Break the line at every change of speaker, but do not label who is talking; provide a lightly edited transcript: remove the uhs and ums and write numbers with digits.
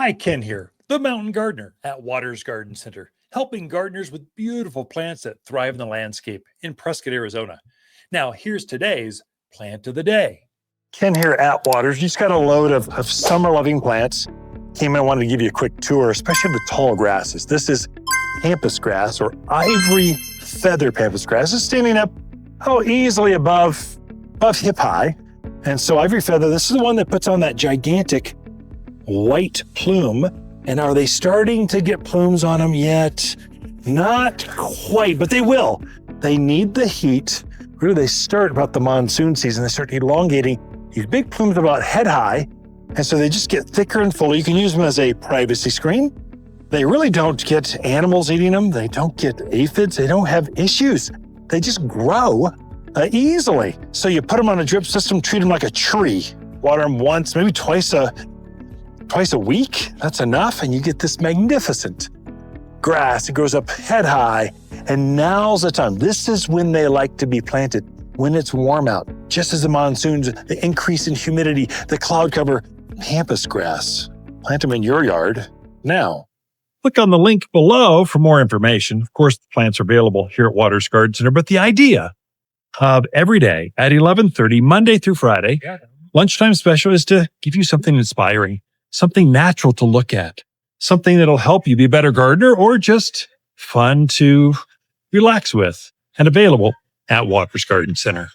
Hi, Ken here, the mountain gardener at Waters Garden Center, helping gardeners with beautiful plants that thrive in the landscape in Prescott, Arizona. Now, here's today's plant of the day.
Ken here at Waters. Just got a load of summer-loving plants. Came in, wanted to give you a quick tour, especially the tall grasses. This is Pampas grass, or Ivory Feather Pampas Grass. It's standing up, easily above hip high. And so Ivory Feather, this is the one that puts on that gigantic white plume. And are they starting to get plumes on them yet? Not quite, but they will. They need the heat. Really, they start about the monsoon season. They start elongating these big plumes about head high. And so they just get thicker and fuller. You can use them as a privacy screen. They really don't get animals eating them. They don't get aphids. They don't have issues. They just grow easily. So you put them on a drip system, treat them like a tree. Water them once, maybe twice a week. That's enough. And you get this magnificent grass. It grows up head high. And now's the time. This is when they like to be planted, when it's warm out. Just as the monsoons, the increase in humidity, the cloud cover, Pampas grass. Plant them in your yard now.
Click on the link below for more information. Of course, the plants are available here at Waters Garden Center, but the idea of every day at 11:30, Monday through Friday, lunchtime special is to give you something inspiring, something natural to look at, something that'll help you be a better gardener or just fun to relax with, and available at Waters Garden Center.